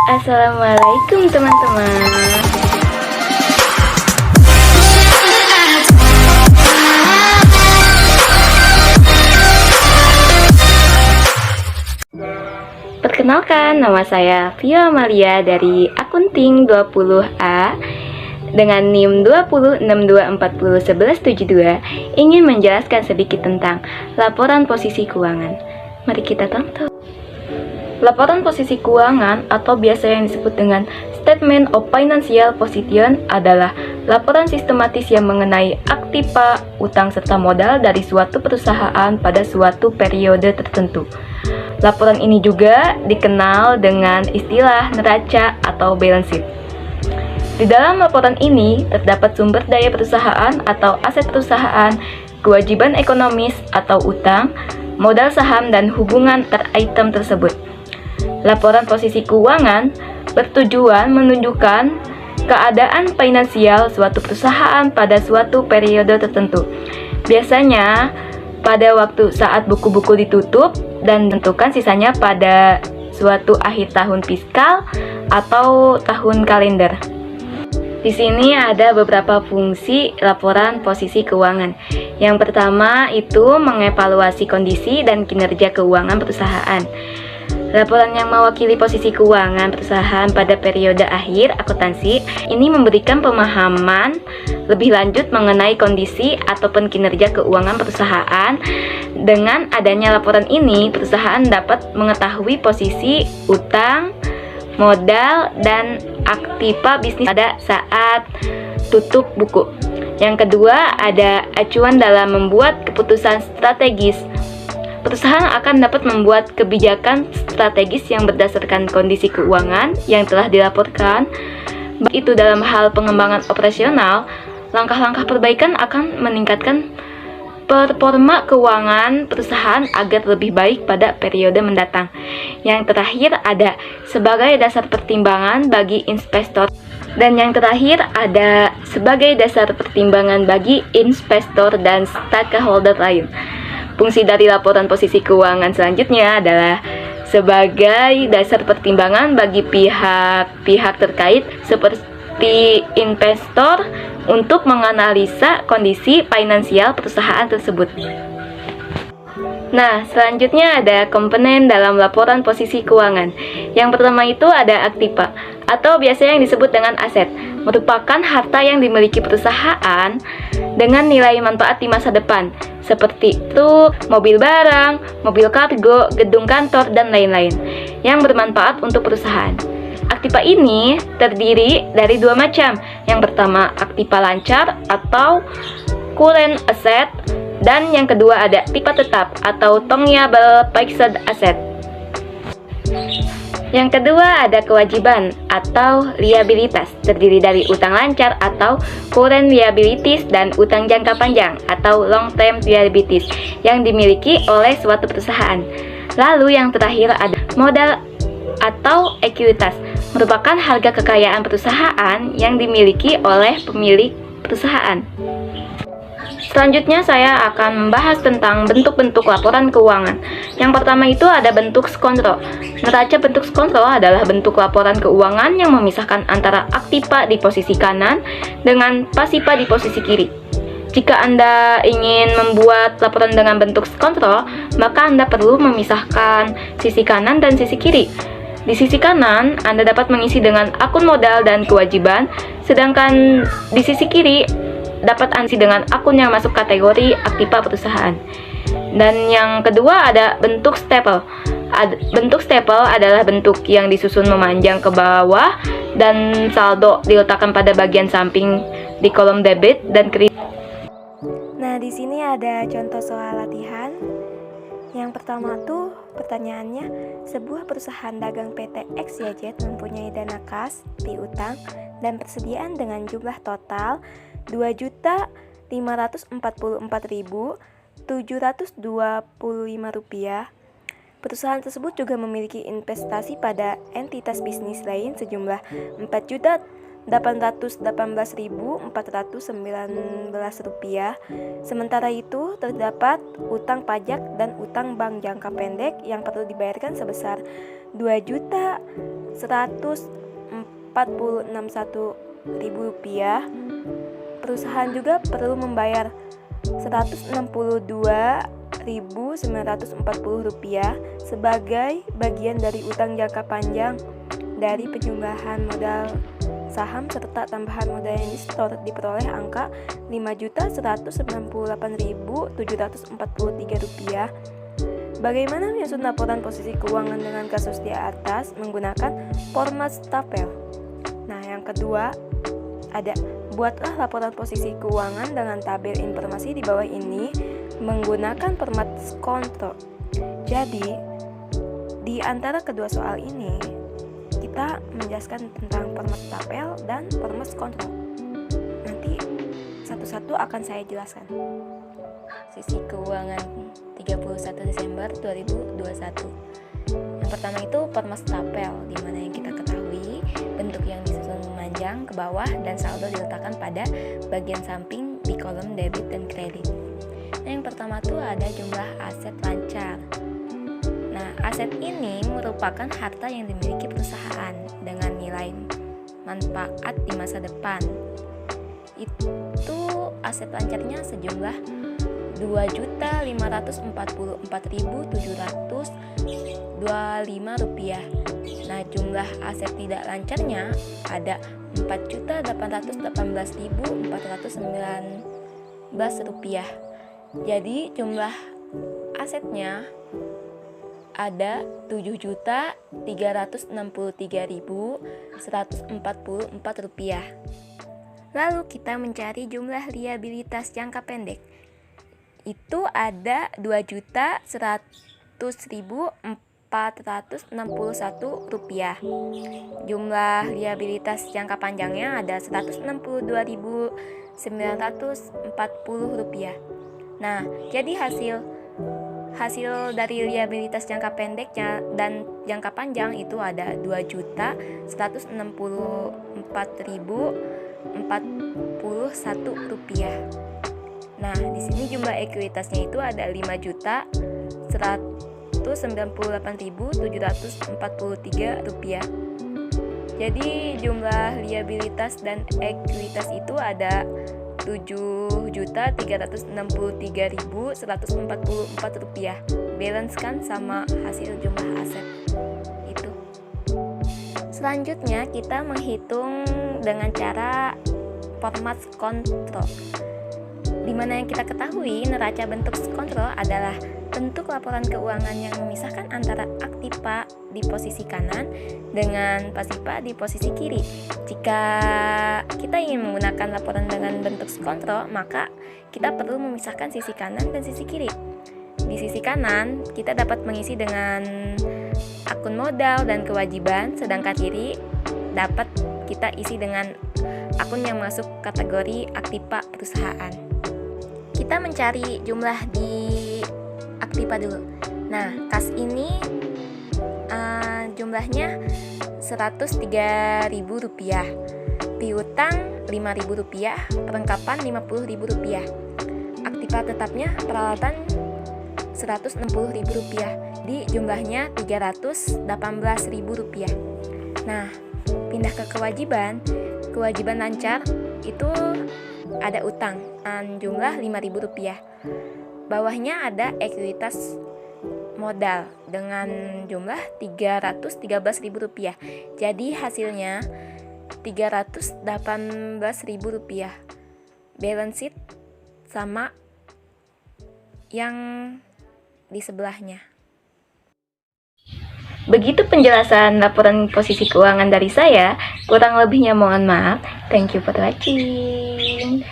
Assalamualaikum teman-teman. Perkenalkan, nama saya Vio Amalia dari Akunting 20A dengan NIM 2062401172 ingin menjelaskan sedikit tentang laporan posisi keuangan. Mari kita tonton. Laporan posisi keuangan atau biasa yang disebut dengan Statement of Financial Position adalah laporan sistematis yang mengenai aktiva, utang serta modal dari suatu perusahaan pada suatu periode tertentu. Laporan ini juga dikenal dengan istilah neraca atau balance sheet. Di dalam laporan ini terdapat sumber daya perusahaan atau aset perusahaan, kewajiban ekonomis atau utang, modal saham dan hubungan antar item tersebut. Laporan posisi keuangan bertujuan menunjukkan keadaan finansial suatu perusahaan pada suatu periode tertentu. Biasanya pada waktu saat buku-buku ditutup dan tentukan sisanya pada suatu akhir tahun fiskal atau tahun kalender. Di sini ada beberapa fungsi laporan posisi keuangan. Yang pertama itu mengevaluasi kondisi dan kinerja keuangan perusahaan. Laporan yang mewakili posisi keuangan perusahaan pada periode akhir akuntansi ini memberikan pemahaman lebih lanjut mengenai kondisi ataupun kinerja keuangan perusahaan. Dengan adanya laporan ini, perusahaan dapat mengetahui posisi utang, modal, dan aktiva bisnis pada saat tutup buku. Yang kedua, ada acuan dalam membuat keputusan strategis. Perusahaan akan dapat membuat kebijakan strategis yang berdasarkan kondisi keuangan yang telah dilaporkan. Baik itu dalam hal pengembangan operasional, langkah-langkah perbaikan akan meningkatkan performa keuangan perusahaan agar lebih baik pada periode mendatang. Yang terakhir ada sebagai dasar pertimbangan bagi investor. Dan yang terakhir ada sebagai dasar pertimbangan bagi investor dan stakeholder lain. Fungsi dari laporan posisi keuangan selanjutnya adalah sebagai dasar pertimbangan bagi pihak-pihak terkait seperti investor untuk menganalisa kondisi finansial perusahaan tersebut. Nah, selanjutnya ada komponen dalam laporan posisi keuangan. Yang pertama itu ada aktiva, atau biasanya yang disebut dengan aset, merupakan harta yang dimiliki perusahaan dengan nilai manfaat di masa depan, seperti itu mobil barang, mobil kargo, gedung kantor, dan lain-lain, yang bermanfaat untuk perusahaan. Aktiva ini terdiri dari dua macam. Yang pertama, aktiva lancar atau current asset, dan yang kedua ada aktiva tetap atau tangible fixed asset. Yang kedua ada kewajiban atau liabilitas, terdiri dari utang lancar atau current liabilities dan utang jangka panjang atau long term liabilities yang dimiliki oleh suatu perusahaan. Lalu yang terakhir ada modal atau ekuitas, merupakan harga kekayaan perusahaan yang dimiliki oleh pemilik perusahaan. Selanjutnya saya akan membahas tentang bentuk-bentuk laporan keuangan. Yang pertama itu ada bentuk skontrol. Neraca bentuk skontrol adalah bentuk laporan keuangan yang memisahkan antara aktiva di posisi kanan dengan pasiva di posisi kiri. Jika Anda ingin membuat laporan dengan bentuk skontrol, maka Anda perlu memisahkan sisi kanan dan sisi kiri. Di sisi kanan, Anda dapat mengisi dengan akun modal dan kewajiban, sedangkan di sisi kiri dapat isi dengan akun yang masuk kategori aktiva perusahaan. Dan yang kedua ada bentuk staple. Bentuk staple adalah bentuk yang disusun memanjang ke bawah dan saldo diletakkan pada bagian samping di kolom debit dan kredit. Nah, di sini ada contoh soal latihan. Yang pertama tuh pertanyaannya, sebuah perusahaan dagang PT XYZ mempunyai dana kas, piutang, dan persediaan dengan jumlah total Rp2.544.725. Perusahaan tersebut juga memiliki investasi pada entitas bisnis lain sejumlah Rp4.818.419. Sementara itu, terdapat utang pajak dan utang bank jangka pendek yang perlu dibayarkan sebesar Rp146.100 perusahaan juga perlu membayar Rp162.940 sebagai bagian dari utang jangka panjang dari penjumlahan modal saham serta tambahan modal yang disetor diperoleh angka Rp5.198.743. Bagaimana menyusun laporan posisi keuangan dengan kasus di atas menggunakan format tabel? Nah, yang kedua ada buatlah laporan posisi keuangan dengan tabel informasi di bawah ini menggunakan format kontrol. Jadi, di antara kedua soal ini kita menjelaskan tentang format tabel dan format kontrol. Nanti satu-satu akan saya jelaskan. Sisi keuangan 31 Desember 2021. Yang pertama itu format tabel, di mana yang kita ketahui bentuk yang disusun memanjang ke bawah dan saldo diletakkan pada bagian samping di kolom debit dan kredit. Nah, yang pertama tuh ada jumlah aset lancar. Nah, aset ini merupakan harta yang dimiliki perusahaan dengan nilai manfaat di masa depan. Itu aset lancarnya sejumlah Rp2.544.725. Nah, jumlah aset tidak lancarnya ada Rp4.818.419. Jadi jumlah asetnya ada Rp7.363.144. Lalu kita mencari jumlah liabilitas jangka pendek. Itu ada Rp200.100.461. Jumlah liabilitas jangka panjangnya ada Rp162.940. Nah, jadi hasil dari liabilitas jangka pendeknya dan jangka panjang itu ada Rp2.164.041. Nah, di sini jumlah ekuitasnya itu ada Rp5.198.743. Jadi jumlah liabilitas dan ekuitas itu ada Rp7.363.144. Balance kan sama hasil jumlah aset itu. Selanjutnya kita menghitung dengan cara format kontrol, di mana yang kita ketahui neraca bentuk kontrol adalah bentuk laporan keuangan yang memisahkan antara aktiva di posisi kanan dengan pasifa di posisi kiri. Jika kita ingin menggunakan laporan dengan bentuk kontrol, maka kita perlu memisahkan sisi kanan dan sisi kiri. Di sisi kanan, kita dapat mengisi dengan akun modal dan kewajiban, sedangkan kiri dapat kita isi dengan akun yang masuk kategori aktiva perusahaan. Kita mencari jumlah di aktiva dulu. Nah, kas ini jumlahnya Rp103.000, piutang Rp5.000, perlengkapan Rp50.000. Aktiva tetapnya peralatan Rp160.000, di jumlahnya Rp318.000. Nah, pindah ke kewajiban lancar itu ada utang jumlah Rp5.000. Bawahnya ada ekuitas modal dengan jumlah Rp313.000. Jadi hasilnya Rp318.000. Balance sheet sama yang di sebelahnya. Begitu penjelasan laporan posisi keuangan dari saya. Kurang lebihnya mohon maaf. Thank you for watching.